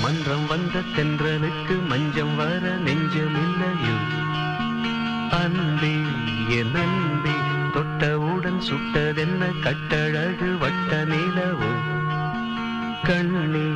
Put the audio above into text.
மன்றம் வந்த தென்றலுக்கு மஞ்சம் வர நெஞ்சமில்லையோ அன்பே என் அன்பே தொட்டவுடன் சுட்டதென்ன கட்டழகு வட்ட நிலவோ கண்ணே